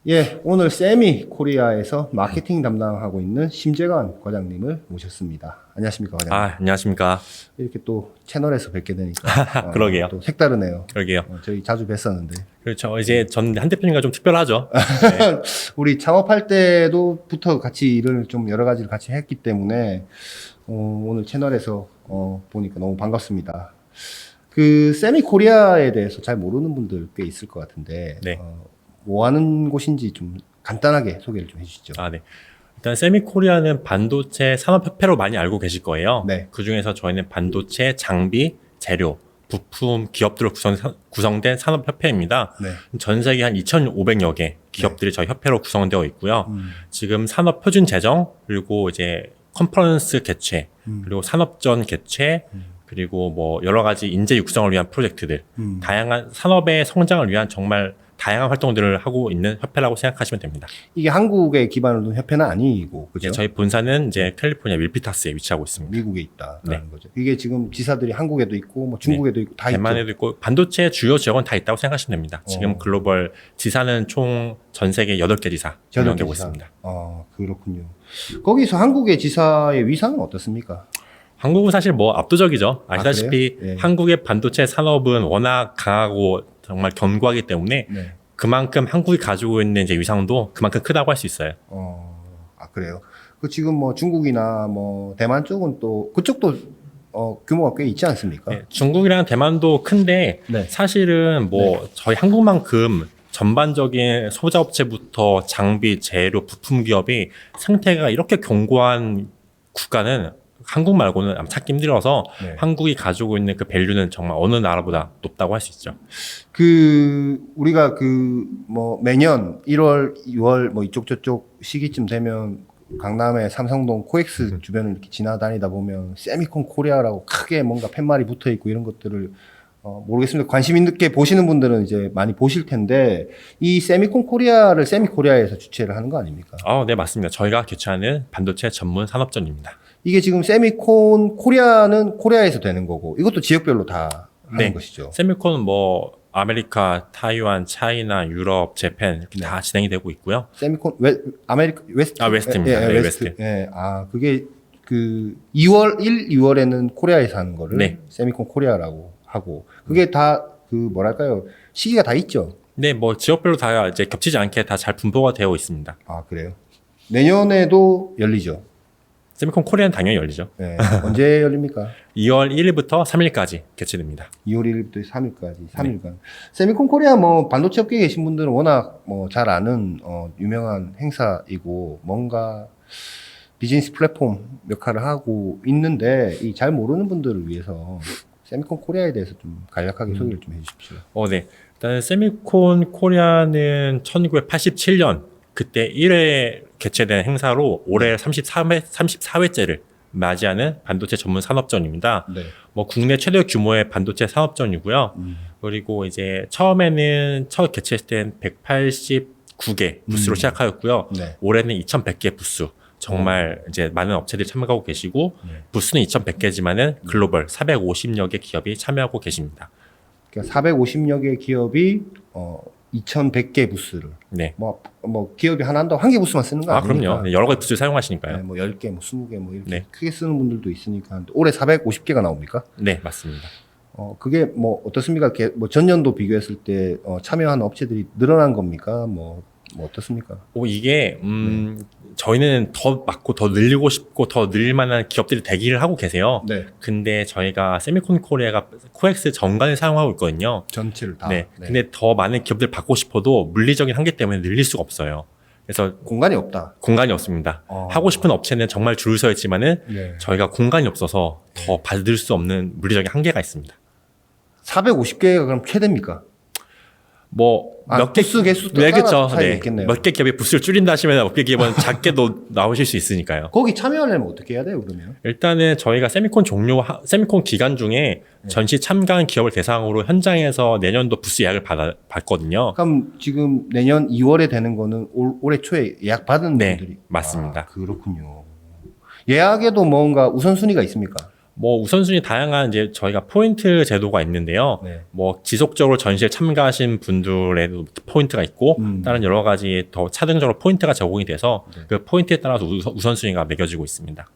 예, 오늘 세미 코리아에서 마케팅 담당하고 있는 심재관 과장님을 모셨습니다. 안녕하십니까, 과장님. 안녕하십니까. 이렇게 또 채널에서 뵙게 되니까 그러게요. 또 색다르네요. 그러게요. 저희 자주 뵀었는데 그렇죠. 이제 전 한 대표님과 좀 특별하죠. 네. 우리 창업할 때도부터 같이 일을 좀 여러 가지를 같이 했기 때문에 오늘 채널에서 보니까 너무 반갑습니다. 그 세미 코리아에 대해서 잘 모르는 분들 꽤 있을 것 같은데 네. 뭐 하는 곳인지 좀 간단하게 소개를 좀 해주시죠. 네. 일단 세미코리아는 반도체 산업협회로 많이 알고 계실 거예요. 네. 그 중에서 저희는 반도체 장비, 재료, 부품 기업들로 구성된 산업협회입니다. 네. 전 세계 한 2,500여 개 기업들이 저희 협회로 구성되어 있고요. 지금 산업표준 제정, 그리고 이제 컨퍼런스 개최, 그리고 산업전 개최, 그리고 뭐 여러 가지 인재 육성을 위한 프로젝트들, 다양한 산업의 성장을 위한 정말 다양한 활동들을 하고 있는 협회라고 생각하시면 됩니다. 이게 한국에 기반을 둔 협회는 아니고, 그죠? 저희 본사는 이제 캘리포니아 밀피타스에 위치하고 있습니다. 미국에 있다라는 네. 거죠. 이게 지금 지사들이 한국에도 있고, 뭐 중국에도 있고 다 대만에도 있고 반도체 주요 지역은 다 있다고 생각하시면 됩니다. 지금 글로벌 지사는 총 전 세계 8개 지사 있죠. 운영되고 있습니다. 그렇군요. 거기서 한국의 지사의 위상은 어떻습니까? 한국은 사실 뭐 압도적이죠. 아시다시피 그래요? 네. 한국의 반도체 산업은 워낙 강하고 정말 견고하기 때문에 네. 그만큼 한국이 가지고 있는 이제 위상도 그만큼 크다고 할 수 있어요. 그래요. 그 지금 뭐 중국이나 뭐 대만 쪽은 또 그쪽도 규모가 꽤 있지 않습니까? 네, 중국이랑 대만도 큰데 네. 사실은 뭐 저희 한국만큼 전반적인 소자업체부터 장비, 재료, 부품 기업이 생태가 이렇게 견고한 국가는 한국 말고는 아마 찾기 힘들어서 네. 한국이 가지고 있는 그 밸류는 정말 어느 나라보다 높다고 할 수 있죠. 우리가 뭐 매년 1월, 2월 뭐 이쪽 저쪽 시기쯤 되면 강남의 삼성동 코엑스 주변을 이렇게 지나다니다 보면 세미콘 코리아라고 크게 뭔가 팻말이 붙어 있고 이런 것들을 모르겠습니다. 관심 있게 보시는 분들은 이제 많이 보실 텐데 이 세미콘 코리아를 세미 코리아에서 주최를 하는 거 아닙니까? 네, 맞습니다. 저희가 개최하는 반도체 전문 산업전입니다. 이게 지금 세미콘 코리아는 코리아에서 되는 거고 이것도 지역별로 다 하는 것이죠. 세미콘은 뭐 아메리카, 타이완, 차이나, 유럽, 재팬 이렇게 다 진행이 되고 있고요. 세미콘 아메리카 웨스트 웨스트입니다. 네, 웨스트. 예, 그게 2월 2월에는 코리아에서 하는 거를 네. 세미콘 코리아라고 하고 그게 다 뭐랄까요? 시기가 다 있죠. 네, 뭐 지역별로 다 이제 겹치지 않게 다 잘 분포가 되어 있습니다. 그래요. 내년에도 열리죠. 세미콘 코리아는 당연히 열리죠. 네. 언제 열립니까? 2월 1일부터 3일까지 개최됩니다. 2월 1일부터 3일까지 3일간. 세미콘 코리아 뭐 반도체 업계에 계신 분들은 워낙 뭐 잘 아는 유명한 행사이고 뭔가 비즈니스 플랫폼 역할을 하고 있는데 이 잘 모르는 분들을 위해서 세미콘 코리아에 대해서 좀 간략하게 소개를 좀 해주십시오. 네. 일단 세미콘 코리아는 1987년 그때 1회 개최된 행사로 올해 34회째를 맞이하는 반도체 전문 산업전입니다. 네. 뭐 국내 최대 규모의 반도체 산업전이고요. 그리고 이제 처음에는 첫 개최했을 땐 189개 부스로 시작하였고요. 네. 올해는 2,100개 부스. 정말 이제 많은 업체들이 참여하고 계시고 부스는 2,100개지만은 글로벌 450여 개 기업이 참여하고 계십니다. 그러니까 450여 개 기업이 2,100개 부스를. 네. 뭐 기업이 하나 한다고 한 개 부스만 쓰는 거 아닙니까? 그럼요. 네, 여러 가지 부스를 사용하시니까요. 네, 뭐 10개, 뭐 20개 뭐 이렇게 네. 크게 쓰는 분들도 있으니까 올해 450개가 나옵니까? 네, 맞습니다. 그게 뭐 어떻습니까? 이렇게 뭐 전년도 비교했을 때 참여하는 업체들이 늘어난 겁니까? 뭐 어떻습니까? 이게 저희는 더 많고 더 늘리고 싶고 더 늘릴 만한 기업들이 대기를 하고 계세요. 네. 근데 저희가 세미콘 코리아가 코엑스 전관을 사용하고 있거든요. 전체를 다. 네. 근데 더 많은 기업들 받고 싶어도 물리적인 한계 때문에 늘릴 수가 없어요. 그래서 공간이 없다. 공간이 없습니다. 하고 싶은 업체는 정말 줄을 서 있지만은 네. 저희가 공간이 없어서 더 받을 수 없는 물리적인 한계가 있습니다. 450개가 그럼 최대입니까? 부스 개수도 네, 따라 그렇죠. 차이가 네. 있겠네요. 몇 개 기업이 부스를 줄인다 하시면 몇 개 기업은 작게도 나오실 수 있으니까요. 거기 참여하려면 어떻게 해야 돼요, 그러면? 일단은 저희가 세미콘 기간 중에 전시 참가한 기업을 대상으로 현장에서 내년도 부스 예약을 받거든요. 그럼 지금 내년 2월에 되는 거는 올해 초에 예약 받은 네, 분들이 맞습니다. 그렇군요. 예약에도 뭔가 우선순위가 있습니까? 뭐 우선순위 다양한 이제 저희가 포인트 제도가 있는데요. 네. 뭐 지속적으로 전시에 참가하신 분들에도 포인트가 있고 다른 여러 가지 더 차등적으로 포인트가 제공이 돼서 네. 그 포인트에 따라서 우선순위가 매겨지고 있습니다.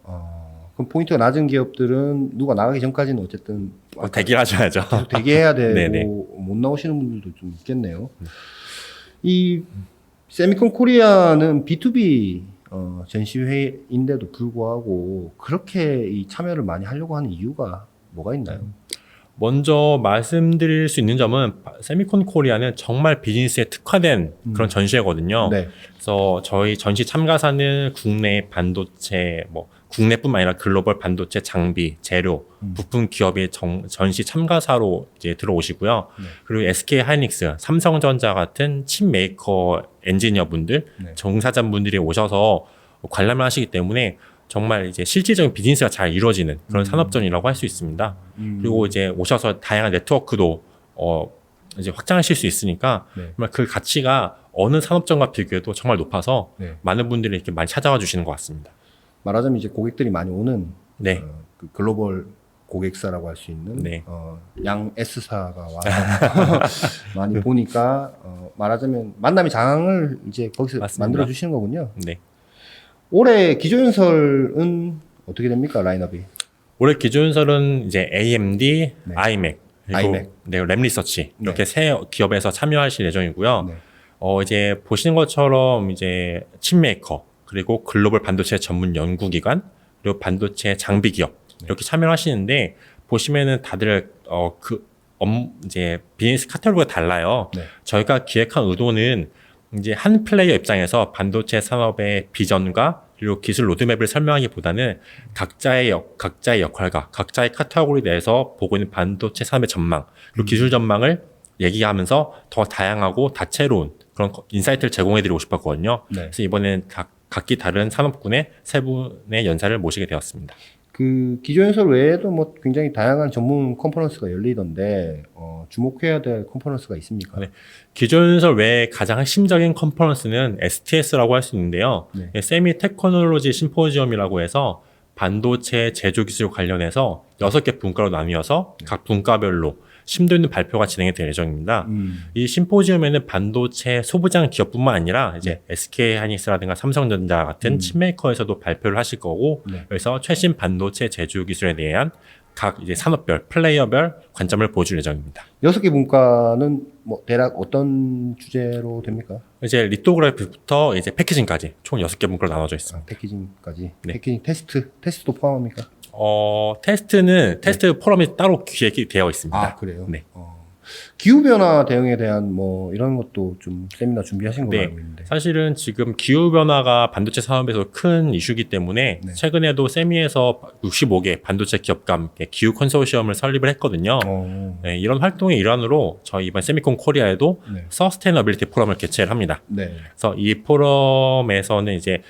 그럼 포인트가 낮은 기업들은 누가 나가기 전까지는 어쨌든 대기를 하셔야죠. 계속 대기해야 되고 네네. 못 나오시는 분들도 좀 있겠네요. 이 세미콘 코리아는 B2B 전시회인데도 불구하고 그렇게 이 참여를 많이 하려고 하는 이유가 뭐가 있나요? 먼저 말씀드릴 수 있는 점은 세미콘 코리아는 정말 비즈니스에 특화된 그런 전시회거든요. 네. 그래서 저희 전시 참가사는 국내 반도체, 뭐 국내뿐만 아니라 글로벌 반도체 장비, 재료, 부품 기업의 전시 참가사로 이제 들어오시고요. 네. 그리고 SK 하이닉스, 삼성전자 같은 칩 메이커 엔지니어분들, 네. 종사자분들이 오셔서 관람을 하시기 때문에 정말 이제 실질적인 비즈니스가 잘 이루어지는 그런 산업전이라고 할 수 있습니다. 그리고 이제 오셔서 다양한 네트워크도 이제 확장하실 수 있으니까 네. 정말 그 가치가 어느 산업전과 비교해도 정말 높아서 네. 많은 분들이 이렇게 많이 찾아와 주시는 것 같습니다. 말하자면 이제 고객들이 많이 오는 네. 그 글로벌 고객사라고 할 수 있는 네. 양 S사가 와서 많이 보니까 말하자면 만남의 장을 이제 거기서 맞습니다. 만들어 주시는 거군요. 네. 올해 기조연설은 어떻게 됩니까 라인업이? 올해 기조연설은 이제 AMD, 네. iMac, 그리고 iMac. 네, 램리서치 이렇게 세 기업에서 참여하실 예정이고요. 네. 이제 보시는 것처럼 이제 칩메이커 그리고 글로벌 반도체 전문 연구기관 그리고 반도체 장비 기업 이렇게 참여를 하시는데 보시면은 다들 이제 비즈니스 카테고리가 달라요. 네. 저희가 기획한 의도는 이제 한 플레이어 입장에서 반도체 산업의 비전과 그리고 기술 로드맵을 설명하기보다는 각자의 역할과 각자의 카테고리 내에서 보고 있는 반도체 산업의 전망 그리고 기술 전망을 얘기하면서 더 다양하고 다채로운 그런 인사이트를 제공해드리고 싶었거든요. 네. 그래서 이번에는 각기 다른 산업군의 세 분의 연사를 모시게 되었습니다. 그 기조연설 외에도 뭐 굉장히 다양한 전문 컨퍼런스가 열리던데 주목해야 될 컨퍼런스가 있습니까? 네. 기조연설 외에 가장 핵심적인 컨퍼런스는 STS라고 할 수 있는데요. 네. 세미 테크놀로지 심포지엄이라고 해서 반도체 제조 기술 관련해서 6개 분과로 나뉘어서 각 분과별로 심도 있는 발표가 진행이 될 예정입니다. 이 심포지엄에는 반도체 소부장 기업뿐만 아니라 이제 SK 하이닉스라든가 삼성전자 같은 칩메이커에서도 발표를 하실 거고, 네. 그래서 최신 반도체 제조 기술에 대한 각 이제 산업별, 플레이어별 관점을 보여줄 예정입니다. 6개 분과는 뭐 대략 어떤 주제로 됩니까? 이제 리토그래피부터 이제 패키징까지 총 6개 분과로 나눠져 있습니다. 패키징까지. 네. 패키징 테스트도 포함합니까? 테스트 포럼이 따로 기획이 되어 있습니다. 아, 그래요? 네. 기후변화 대응에 대한 뭐 이런 것도 좀 세미나 준비하신 걸로 네. 알고 있는데. 사실은 지금 기후변화가 반도체 산업에서 큰 이슈이기 때문에 네. 최근에도 세미에서 65개 반도체 기업과 함께 기후 컨소시엄을 설립을 했거든요. 네, 이런 활동의 일환으로 저희 이번 세미콘 코리아에도 네. 서스테이너빌리티 포럼을 개최를 합니다. 네. 그래서 이 포럼에서는 이제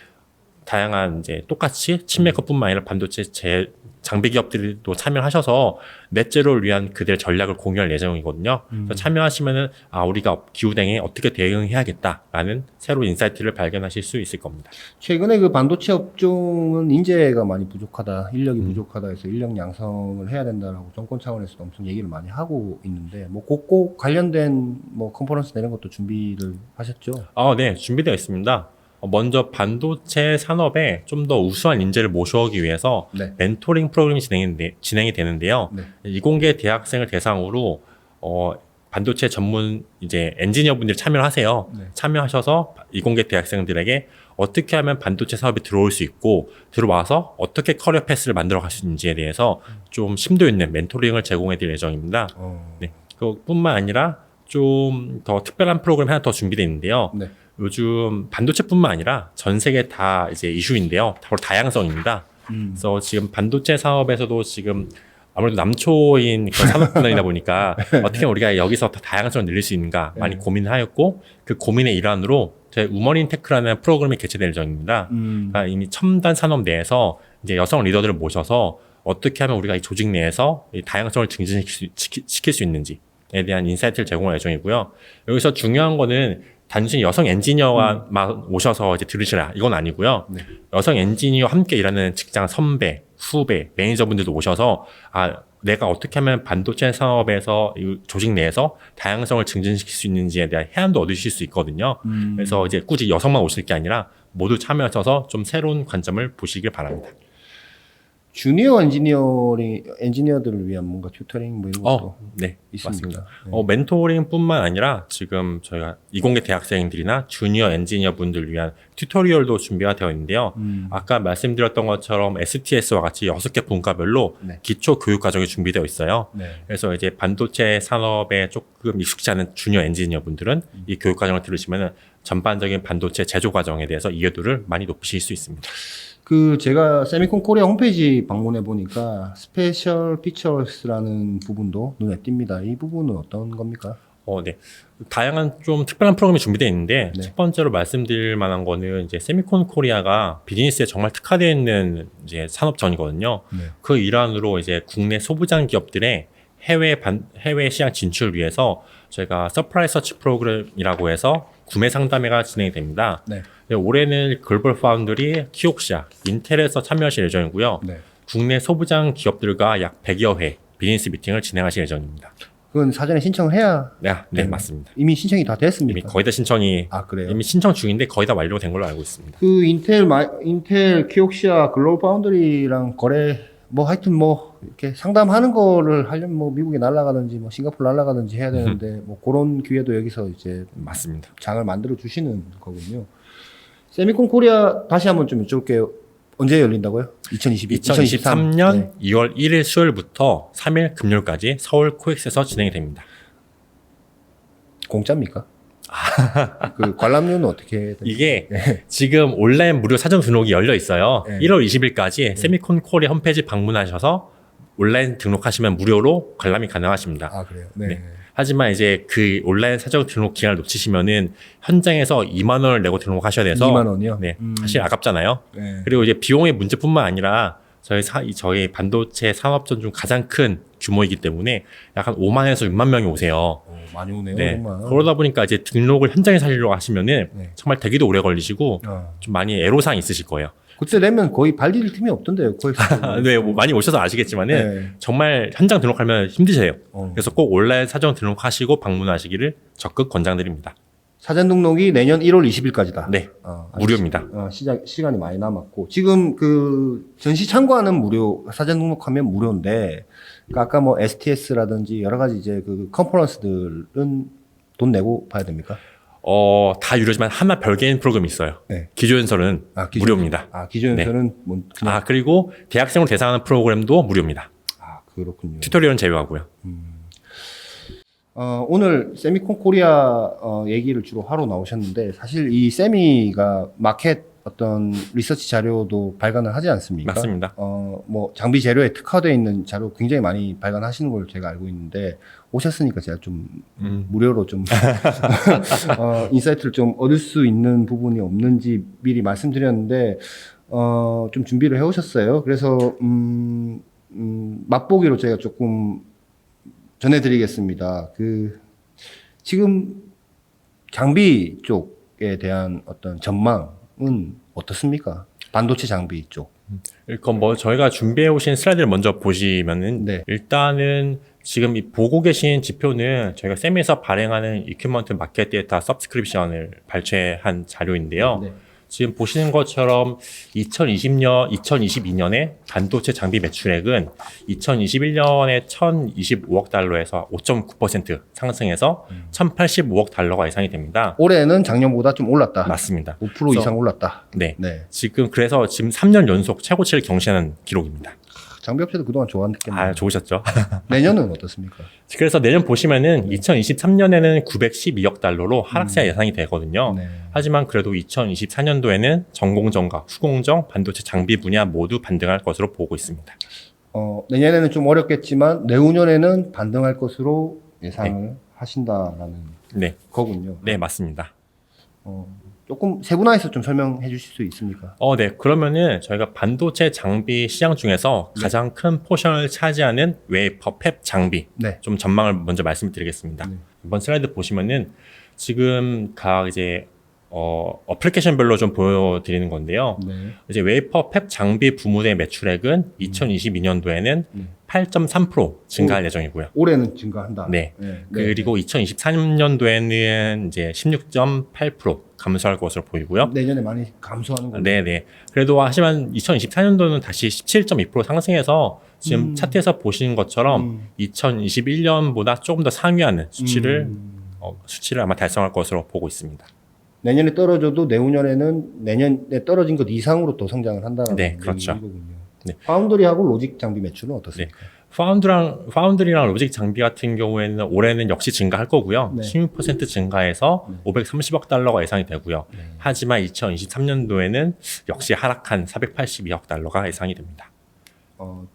다양한 이제 똑같이 칩메이커뿐만 아니라 반도체 장비 기업들도 참여하셔서 넷제로를 위한 그들의 전략을 공유할 예정이거든요. 그래서 참여하시면은 우리가 기후 대응에 어떻게 대응해야겠다라는 새로운 인사이트를 발견하실 수 있을 겁니다. 최근에 그 반도체 업종은 인재가 많이 부족하다, 인력이 부족하다 해서 인력 양성을 해야 된다라고 정권 차원에서도 엄청 얘기를 많이 하고 있는데 뭐 꼭 관련된 뭐 컨퍼런스 이런 것도 준비를 하셨죠? 네, 준비되어 있습니다. 먼저 반도체 산업에 좀 더 우수한 인재를 모셔오기 위해서 네. 멘토링 프로그램이 진행이 되는데요. 네. 이공계 대학생을 대상으로 반도체 전문 이제 엔지니어분들이 참여를 하세요. 네. 참여하셔서 이공계 대학생들에게 어떻게 하면 반도체 사업에 들어올 수 있고 들어와서 어떻게 커리어 패스를 만들어 갈 수 있는지에 대해서 좀 심도 있는 멘토링을 제공해 드릴 예정입니다. 네. 그뿐만 아니라 좀 더 특별한 프로그램 하나 더 준비되어 있는데요. 네. 요즘 반도체뿐만 아니라 전 세계 다 이제 이슈인데요. 바로 다양성입니다. 그래서 지금 반도체 사업에서도 지금 아무래도 남초인 그런 산업 분야이다 보니까 어떻게 하면 우리가 여기서 더 다양성을 늘릴 수 있는가 많이 고민을 하였고 그 고민의 일환으로 저희 우먼인 테크라는 프로그램이 개최될 예정입니다. 그러니까 이미 첨단 산업 내에서 이제 여성 리더들을 모셔서 어떻게 하면 우리가 이 조직 내에서 이 다양성을 증진시킬 수 있는지에 대한 인사이트를 제공할 예정이고요. 여기서 중요한 거는 단순히 여성 엔지니어만 오셔서 이제 들으시라 이건 아니고요. 네. 여성 엔지니어와 함께 일하는 직장 선배 후배, 매니저분들도 오셔서 내가 어떻게 하면 반도체 산업에서 이 조직 내에서 다양성을 증진시킬 수 있는지에 대한 해안도 얻으실 수 있거든요. 그래서 이제 굳이 여성만 오실 게 아니라 모두 참여하셔서 좀 새로운 관점을 보시길 바랍니다. 주니어 엔지니어들을 위한 뭔가 튜터링 뭐 이런 것도 네, 있습니다. 맞습니다. 네. 멘토링뿐만 아니라 지금 저희가 이공계 대학생들이나 주니어 엔지니어 분들 위한 튜토리얼도 준비가 되어 있는데요. 아까 말씀드렸던 것처럼 STS와 같이 6개 분과별로 네. 기초 교육 과정이 준비되어 있어요. 네. 그래서 이제 반도체 산업에 조금 익숙지 않은 주니어 엔지니어 분들은 이 교육 과정을 들으시면 전반적인 반도체 제조 과정에 대해서 이해도를 많이 높이실 수 있습니다. 제가 세미콘 코리아 홈페이지 방문해 보니까 스페셜 피처스라는 부분도 눈에 띕니다. 이 부분은 어떤 겁니까? 네. 다양한 좀 특별한 프로그램이 준비되어 있는데 네. 첫 번째로 말씀드릴 만한 거는 이제 세미콘 코리아가 비즈니스에 정말 특화되어 있는 이제 산업전이거든요. 네. 그 일환으로 이제 국내 소부장 기업들의 해외 시장 진출을 위해서 저희가 서프라이 서치 프로그램이라고 해서 구매 상담회가 진행이 됩니다. 네. 올해는 글로벌 파운드리, 키옥시아, 인텔에서 참여하실 예정이고요. 네. 국내 소부장 기업들과 약 100여 회 비즈니스 미팅을 진행하실 예정입니다. 그건 사전에 신청을 해야 네, 맞습니다. 이미 신청이 다 됐습니까? 이미 거의 다 신청이 그래요? 이미 신청 중인데 거의 다 완료된 걸로 알고 있습니다. 인텔 키옥시아 글로벌 파운드리랑 거래 하여튼 이렇게 상담하는 거를 하려면 미국에 날아가든지 싱가포르 날아가든지 해야 되는데 그런 기회도 여기서 이제 맞습니다. 장을 만들어 주시는 거군요. 세미콘 코리아 다시 한번 좀 여쭤볼게요. 언제 열린다고요? 2023년 2월 1일 수요일부터 3일 금요일까지 서울 코엑스에서 진행이 됩니다. 공짜입니까? 관람료는 어떻게 됩니까? 이게 지금 온라인 무료 사전 등록이 열려 있어요. 네. 1월 20일까지 세미콘 코리아 홈페이지 방문하셔서 온라인 등록하시면 무료로 관람이 가능하십니다. 그래요? 네. 네. 하지만 이제 그 온라인 사전 등록 기간을 놓치시면은 현장에서 2만 원을 내고 등록하셔야 돼서 2만 원이요? 네. 사실 아깝잖아요. 네. 그리고 이제 비용의 문제뿐만 아니라 저희 반도체 산업전 중 가장 큰 규모이기 때문에 약 한 5만에서 6만 명이 오세요. 많이 오네요. 네. 정말. 그러다 보니까 이제 등록을 현장에서 하려고 하시면은 네. 정말 대기도 오래 걸리시고 좀 많이 애로사항이 있으실 거예요. 그때 내면 거의 발디딜 틈이 없던데요. 코엑스. 네, 많이 오셔서 아시겠지만은 네. 정말 현장 등록하면 힘드세요. 어. 그래서 꼭 온라인 사전 등록하시고 방문하시기를 적극 권장드립니다. 사전 등록이 내년 1월 20일까지다. 네, 무료입니다. 시간이 많이 남았고 지금 전시 참고하는 무료, 사전 등록하면 무료인데 아까 STS라든지 여러 가지 이제 컨퍼런스들은 돈 내고 봐야 됩니까? 다 유료지만 하나 별개인 프로그램이 있어요. 네. 기조연설은 무료입니다. 기조연설은 그냥 그리고 대학생으로 대상하는 프로그램도 무료입니다. 그렇군요. 튜토리얼은 제외하고요. 오늘 세미콘 코리아 얘기를 주로 하러 나오셨는데 사실 이 세미가 마켓 어떤 리서치 자료도 발간을 하지 않습니까? 맞습니다. 장비 재료에 특화되어 있는 자료 굉장히 많이 발간하시는 걸 제가 알고 있는데 오셨으니까 제가 좀 무료로 좀 인사이트를 좀 얻을 수 있는 부분이 없는지 미리 말씀드렸는데 좀 준비를 해 오셨어요. 그래서 맛보기로 제가 조금 전해드리겠습니다. 지금 장비 쪽에 대한 어떤 전망은 어떻습니까? 반도체 장비 쪽. 저희가 준비해 오신 슬라이드를 먼저 보시면은 네. 일단은 지금 보고 계신 지표는 저희가 세미에서 발행하는 이퀴먼트 마켓 데이터 서브스크립션을 발췌한 자료인데요. 네. 지금 보시는 것처럼 2022년에 반도체 장비 매출액은 2021년에 1,025억 달러에서 5.9% 상승해서 1,085억 달러가 예상이 됩니다. 올해는 작년보다 좀 올랐다. 맞습니다. 5% 이상 올랐다. 네. 네. 지금 3년 연속 최고치를 경신하는 기록입니다. 장비 업체도 그동안 좋았겠네요. 좋으셨죠? 내년은 어떻습니까? 그래서 내년 보시면은 2023년에는 912억 달러로 하락세가 예상이 되거든요. 네. 하지만 그래도 2024년도에는 전공정과 후공정, 반도체 장비 분야 모두 반등할 것으로 보고 있습니다. 내년에는 좀 어렵겠지만 내후년에는 반등할 것으로 예상을 하신다라는 거군요. 네, 맞습니다. 조금 세분화해서 좀 설명해 주실 수 있습니까? 네. 그러면은 저희가 반도체 장비 시장 중에서 가장 큰 포션을 차지하는 웨이퍼 팹 장비 좀 전망을 먼저 말씀드리겠습니다. 이번 슬라이드 보시면은 지금 각 이제 어플리케이션별로 좀 보여드리는 건데요. 네. 이제 웨이퍼 팹 장비 부문의 매출액은 2022년도에는 8.3% 증가할 예정이고요. 올해는 증가한다. 네. 네. 그리고 2023년도에는 이제 16.8% 감소할 것으로 보이고요. 내년에 많이 감소하는 거죠. 네네. 그래도 하지만 2024년도는 다시 17.2% 상승해서 지금 차트에서 보시는 것처럼 2021년보다 조금 더 상회하는 수치를 아마 달성할 것으로 보고 있습니다. 내년에 떨어져도 내후년에는 내년에 떨어진 것 이상으로 또 성장을 한다는 네, 그렇죠. 얘기거든요. 네. 파운드리하고 로직 장비 매출은 어떻습니까? 파운드리랑 로직 장비 같은 경우에는 올해는 역시 증가할 거고요. 네. 16% 증가해서 530억 달러가 예상이 되고요. 하지만 2023년도에는 역시 하락한 482억 달러가 예상이 됩니다.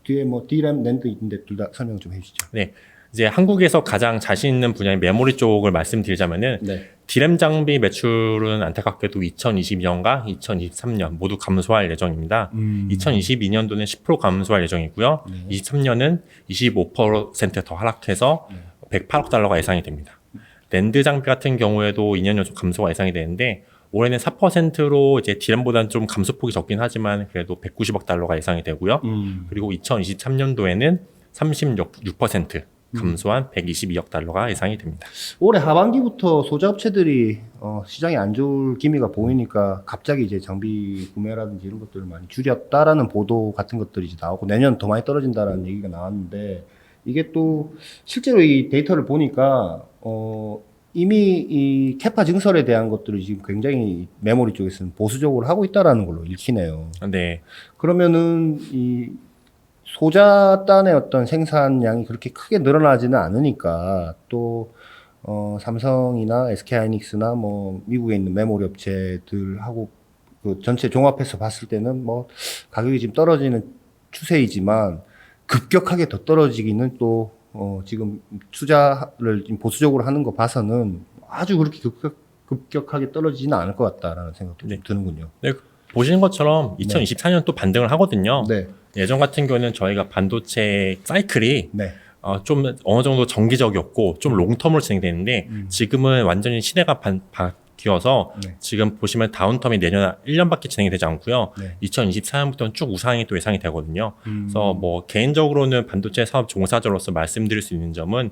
뒤에 뭐 D램, 낸드 있는데 둘 다 설명 좀 해주시죠. 네. 이제 한국에서 가장 자신 있는 분야인 메모리 쪽을 말씀드리자면은 네. D램 장비 매출은 안타깝게도 2022년과 2023년 모두 감소할 예정입니다. 2022년도는 10% 감소할 예정이고요. 23년은 25% 더 하락해서 108억 달러가 예상이 됩니다. 낸드 장비 같은 경우에도 2년 연속 감소가 예상이 되는데 올해는 4%로 이제 D램보다는 좀 감소폭이 적긴 하지만 그래도 190억 달러가 예상이 되고요. 그리고 2023년도에는 36% 감소한 122억 달러가 예상이 됩니다. 올해 하반기부터 소자업체들이 시장이 안 좋을 기미가 보이니까 갑자기 이제 장비 구매라든지 이런 것들을 많이 줄였다라는 보도 같은 것들이 이제 나오고 내년 더 많이 떨어진다라는 얘기가 나왔는데 이게 또 실제로 이 데이터를 보니까 이미 이 캐파 증설에 대한 것들을 지금 굉장히 메모리 쪽에서는 보수적으로 하고 있다라는 걸로 읽히네요. 네. 그러면은 이 소자단의 어떤 생산량이 그렇게 크게 늘어나지는 않으니까 또 삼성이나 SK하이닉스나 뭐 미국에 있는 메모리 업체들하고 그 전체 종합해서 봤을 때는 뭐 가격이 지금 떨어지는 추세이지만 급격하게 더 떨어지기는 또 지금 투자를 지금 보수적으로 하는 거 봐서는 아주 그렇게 급격하게 떨어지지는 않을 것 같다라는 생각도 좀 드는군요. 네. 보시는 것처럼 2024년 또 반등을 하거든요. 네. 예전 같은 경우는 저희가 반도체 사이클이 네. 좀 어느 정도 정기적이었고 좀 롱텀으로 진행되는데 지금은 완전히 시대가 바뀌어서 네. 지금 보시면 다운텀이 내년 1년밖에 진행이 되지 않고요. 네. 2024년부터는 쭉 우상이 또 예상이 되거든요. 그래서 뭐 개인적으로는 반도체 사업 종사자로서 말씀드릴 수 있는 점은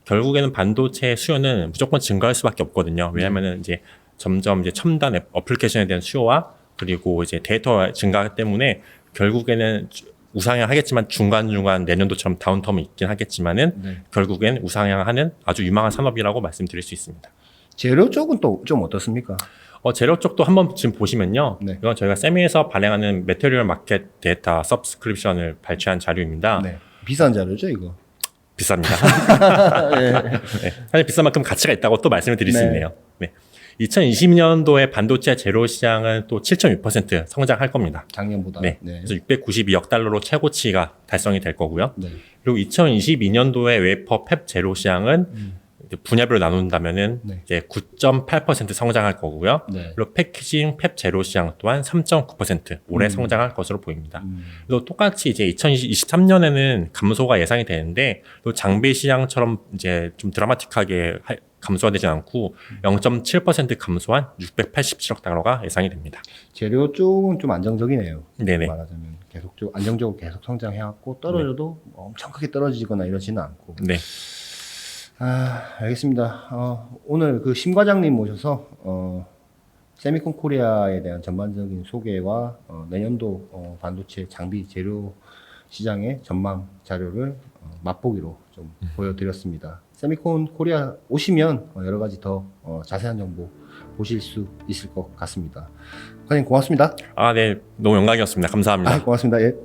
결국에는 반도체 수요는 무조건 증가할 수밖에 없거든요. 왜냐하면은 이제 점점 이제 첨단 어플리케이션에 대한 수요와 그리고 이제 데이터 증가 때문에 결국에는 우상향하겠지만 중간중간 내년도처럼 다운텀이 있긴 하겠지만은 결국엔 우상향하는 아주 유망한 산업이라고 말씀드릴 수 있습니다. 재료 쪽은 또 좀 어떻습니까? 재료 쪽도 한번 지금 보시면요. 네. 이건 저희가 세미에서 발행하는 매테리얼 마켓 데이터 서브스크립션을 발췌한 자료입니다. 네. 비싼 자료죠, 이거. 비쌉니다. 네. 사실 비싼 만큼 가치가 있다고 또 말씀을 드릴 수 있네요. 네. 2020년도에 반도체 재료 시장은 또 7.6% 성장할 겁니다. 작년보다. 네. 그래서 692억 달러로 최고치가 달성이 될 거고요. 네. 그리고 2022년도에 웨이퍼 팹 재료 시장은 이제 분야별로 나눈다면은 네. 이제 9.8% 성장할 거고요. 네. 그리고 패키징 팹 재료 시장 또한 3.9% 올해 성장할 것으로 보입니다. 그리고 똑같이 이제 2023년에는 감소가 예상이 되는데 또 장비 시장처럼 이제 좀 드라마틱하게 감소가 되지 않고 0.7% 감소한 687억 달러가 예상이 됩니다. 재료 쪽은 좀 안정적이네요. 네네. 말하자면 안정적으로 계속 성장해왔고 떨어져도 엄청 크게 떨어지거나 이러지는 않고. 네. 알겠습니다. 오늘 그 심 과장님 모셔서 세미콘 코리아에 대한 전반적인 소개와 내년도 반도체 장비 재료 시장의 전망 자료를 맛보기로 좀 보여드렸습니다. 세미콘 코리아 오시면 여러 가지 더 자세한 정보 보실 수 있을 것 같습니다. 과장님 고맙습니다. 네. 너무 영광이었습니다. 감사합니다. 고맙습니다. 예.